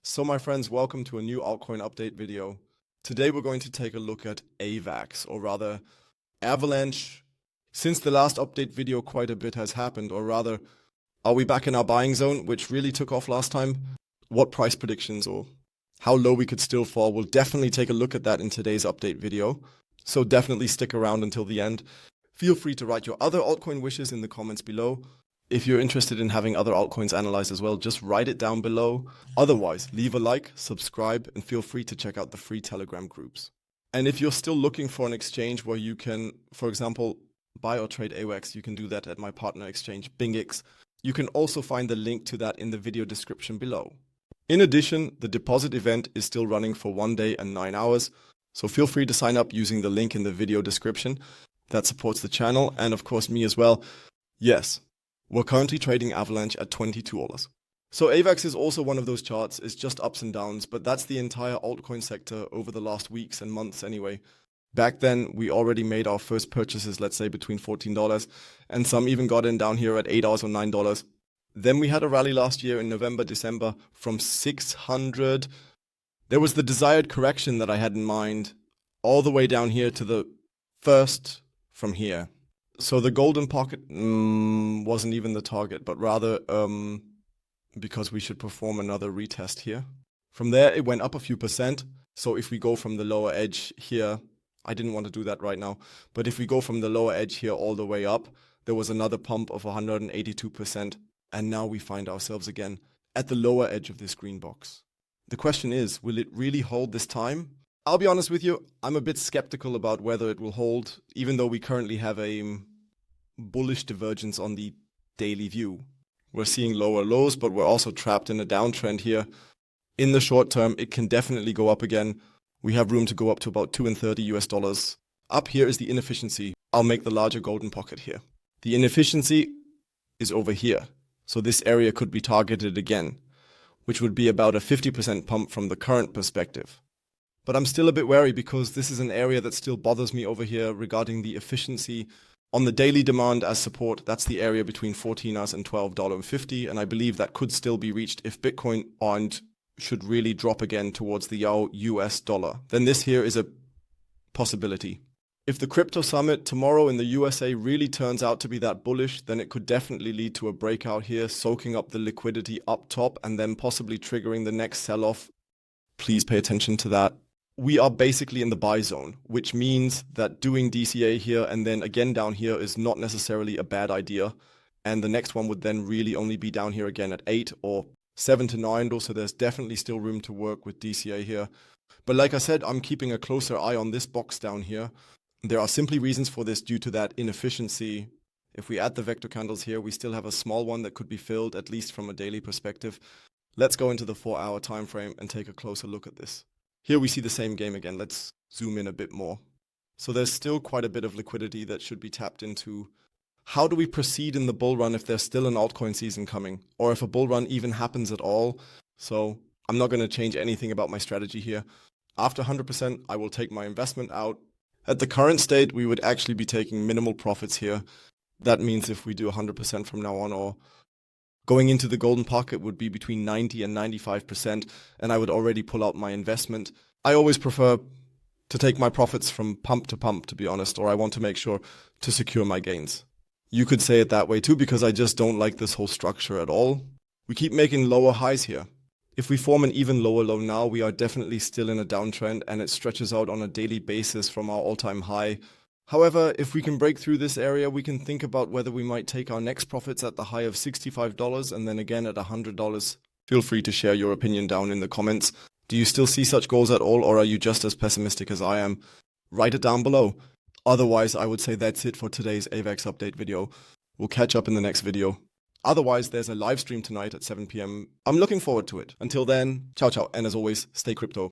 So my friends, welcome to a new altcoin update video. Today we're going to take a look at Avax, or rather Avalanche. Since the last update video, quite a bit has happened, or rather, are we back in our buying zone, which really took off last time? What price predictions or how low we could still fall? We'll definitely take a look at that in today's update video. So definitely stick around until the end. Feel free to write your other altcoin wishes in the comments below. If you're interested in having other altcoins analyzed as well, just write it down below. Otherwise, leave a like, subscribe, and feel free to check out the free Telegram groups. And if you're still looking for an exchange where you can, for example, buy or trade Avax, you can do that at my partner exchange, BingX. You can also find the link to that in the video description below. In addition, the deposit event is still running for 1 day and 9 hours, so feel free to sign up using the link in the video description. That supports the channel and of course me as well. Yes. We're currently trading Avalanche at $22. So Avax is also one of those charts. It's just ups and downs, but that's the entire altcoin sector over the last weeks and months anyway. Back then, we already made our first purchases, let's say between $14, and some even got in down here at $8 or $9. Then we had a rally last year in November, December from 600. There was the desired correction that I had in mind all the way down here to the first from here. So the golden pocket wasn't even the target, but rather because we should perform another retest here. From there, it went up a few percent. So if we go from the lower edge here, I didn't want to do that right now, but if we go from the lower edge here all the way up, there was another pump of 182%. And now we find ourselves again at the lower edge of this green box. The question is, will it really hold this time? I'll be honest with you, I'm a bit skeptical about whether it will hold, even though we currently have a bullish divergence on the daily view. We're seeing lower lows, but we're also trapped in a downtrend here. In the short term, it can definitely go up again. We have room to go up to about $2.30 US. Up here is the inefficiency. I'll make the larger golden pocket here. The inefficiency is over here. So this area could be targeted again, which would be about a 50% pump from the current perspective. But I'm still a bit wary because this is an area that still bothers me over here regarding the efficiency. On the daily demand as support, that's the area between $14 and $12.50, and I believe that could still be reached if Bitcoin should really drop again towards the US dollar. Then this here is a possibility. If the crypto summit tomorrow in the USA really turns out to be that bullish, then it could definitely lead to a breakout here, soaking up the liquidity up top and then possibly triggering the next sell-off. Please pay attention to that. We are basically in the buy zone, which means that doing DCA here and then again down here is not necessarily a bad idea. And the next one would then really only be down here again at 8 or 7 to 9. So there's definitely still room to work with DCA here. But like I said, I'm keeping a closer eye on this box down here. There are simply reasons for this due to that inefficiency. If we add the vector candles here, we still have a small one that could be filled, at least from a daily perspective. Let's go into the 4-hour time frame and take a closer look at this. Here we see the same game again. Let's zoom in a bit more. So there's still quite a bit of liquidity that should be tapped into. How do we proceed in the bull run if there's still an altcoin season coming? Or if a bull run even happens at all? So I'm not going to change anything about my strategy here. After 100%, I will take my investment out. At the current state, we would actually be taking minimal profits here. That means if we do 100% from now on, or going into the golden pocket would be between 90 and 95%, and I would already pull out my investment. I always prefer to take my profits from pump, to be honest, or I want to make sure to secure my gains. You could say it that way too, because I just don't like this whole structure at all. We keep making lower highs here. If we form an even lower low now, we are definitely still in a downtrend and it stretches out on a daily basis from our all-time high. However, if we can break through this area, we can think about whether we might take our next profits at the high of $65 and then again at $100. Feel free to share your opinion down in the comments. Do you still see such goals at all, or are you just as pessimistic as I am? Write it down below. Otherwise, I would say that's it for today's Avax update video. We'll catch up in the next video. Otherwise, there's a live stream tonight at 7 p.m. I'm looking forward to it. Until then, ciao ciao, and as always, stay crypto.